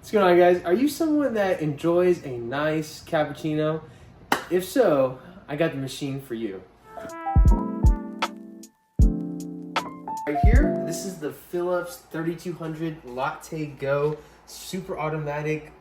What's going on, guys? Are you someone that enjoys a nice cappuccino? If so, I got the machine for you. Right here, this is the Philips 3200 LatteGo super automatic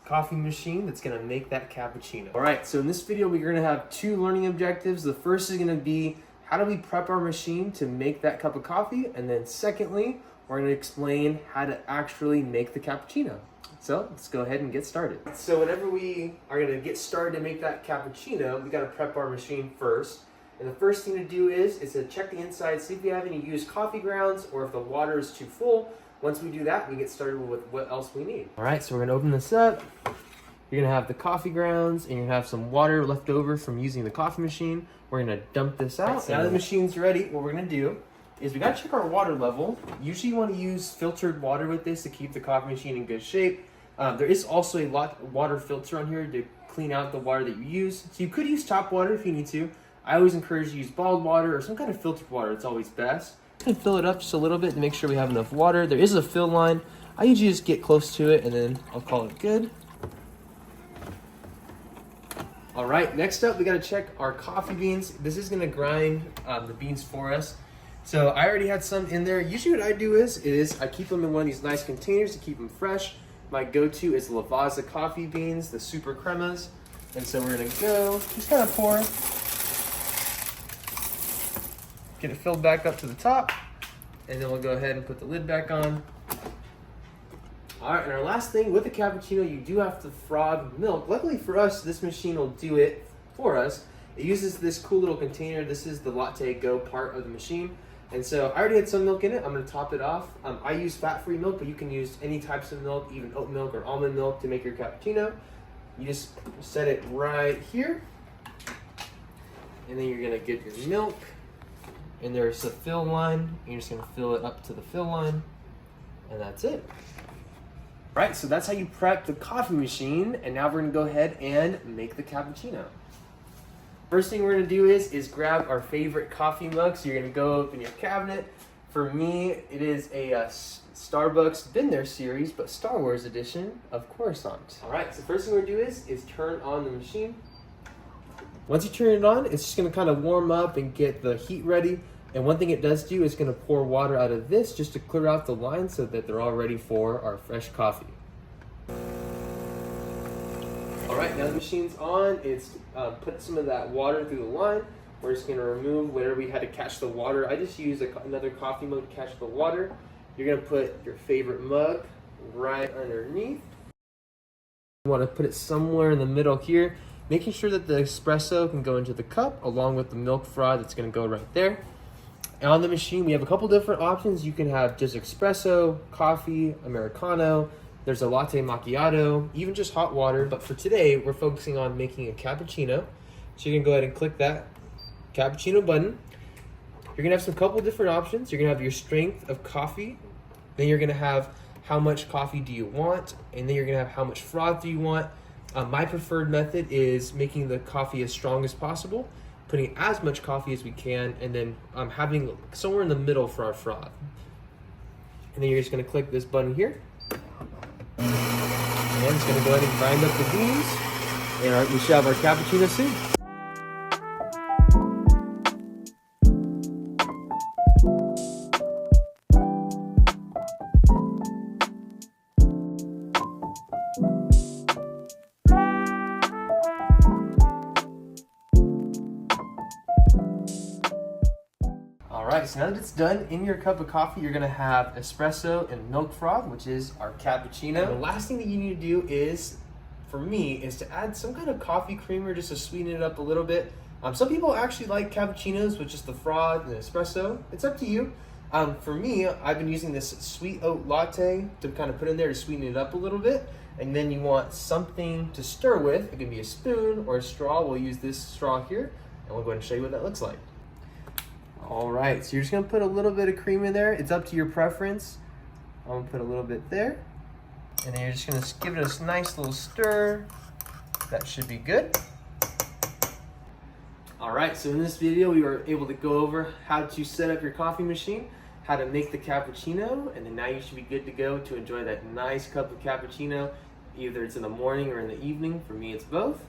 coffee machine that's gonna make that cappuccino. All right, so in this video, we're gonna have two learning objectives. The first is gonna be, how do we prep our machine to make that cup of coffee? And then secondly, we're gonna explain how to actually make the cappuccino. So let's go ahead and get started. So whenever we are gonna get started to make that cappuccino, we gotta prep our machine first. And the first thing to do is to check the inside, see if we have any used coffee grounds or if the water is too full. Once we do that, we get started with what else we need. All right, so we're gonna open this up. You're gonna have the coffee grounds and you're gonna have some water left over from using the coffee machine. We're gonna dump this out. So now the machine's ready, what we're gonna do is we gotta check our water level. Usually you wanna use filtered water with this to keep the coffee machine in good shape. There is also a water filter on here to clean out the water that you use. So you could use tap water if you need to. I always encourage you to use bottled water or some kind of filtered water. It's always best. I'm gonna fill it up just a little bit to make sure we have enough water. There is a fill line. I usually just get close to it and then I'll call it good. All right, next up, we gotta check our coffee beans. This is gonna grind the beans for us. So I already had some in there. Usually what I do is I keep them in one of these nice containers to keep them fresh. My go-to is Lavazza coffee beans, the super cremas. And so we're gonna go, just kind of pour. Get it filled back up to the top. And then we'll go ahead and put the lid back on. All right, and our last thing with the cappuccino, you do have to froth milk. Luckily for us, this machine will do it for us. It uses this cool little container. This is the LatteGo part of the machine. And so I already had some milk in it. I'm gonna top it off. I use fat-free milk, but you can use any types of milk, even oat milk or almond milk to make your cappuccino. You just set it right here. And then you're gonna get your milk. And there's a fill line. You're just gonna fill it up to the fill line. And that's it. Right, so that's how you prep the coffee machine. And now we're gonna go ahead and make the cappuccino. First thing we're gonna do is grab our favorite coffee mug. So you're gonna go open your cabinet. For me, it is a Starbucks Been There series, but Star Wars edition of Coruscant. All right, so first thing we're gonna do is turn on the machine. Once you turn it on, it's just gonna kind of warm up and get the heat ready. And one thing it does do is gonna pour water out of this just to clear out the lines so that they're all ready for our fresh coffee. All right, now the machine's on. It's put some of that water through the line. We're just gonna remove whatever we had to catch the water. I just used another coffee mug to catch the water. You're gonna put your favorite mug right underneath. You wanna put it somewhere in the middle here, making sure that the espresso can go into the cup along with the milk froth that's gonna go right there. And on the machine, we have a couple different options. You can have just espresso, coffee, Americano. There's a latte macchiato, even just hot water. But for today, we're focusing on making a cappuccino. So you can go ahead and click that cappuccino button. You're gonna have some couple different options. You're gonna have your strength of coffee. Then you're gonna have how much coffee do you want? And then you're gonna have how much froth do you want? My preferred method is making the coffee as strong as possible, putting as much coffee as we can, and then having somewhere in the middle for our froth. And then you're just gonna click this button here. And it's gonna go ahead and grind up the beans. And we should have our cappuccino soon. Alright, so now that it's done, in your cup of coffee, you're gonna have espresso and milk froth, which is our cappuccino. And the last thing that you need to do is, for me, is to add some kind of coffee creamer just to sweeten it up a little bit. Some people actually like cappuccinos with just the froth and the espresso. It's up to you. For me, I've been using this sweet oat latte to kind of put in there to sweeten it up a little bit. And then you want something to stir with. It can be a spoon or a straw. We'll use this straw here, and we'll go ahead and show you what that looks like. All right, so you're just gonna put a little bit of cream in there. It's up to your preference. I'm gonna put a little bit there. And then you're just gonna give it a nice little stir. That should be good. All right, so in this video, we were able to go over how to set up your coffee machine, how to make the cappuccino, and then now you should be good to go to enjoy that nice cup of cappuccino. Either it's in the morning or in the evening. For me, it's both.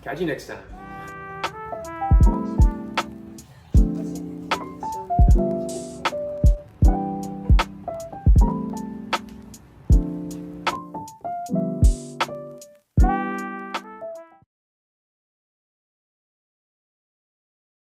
Catch you next time.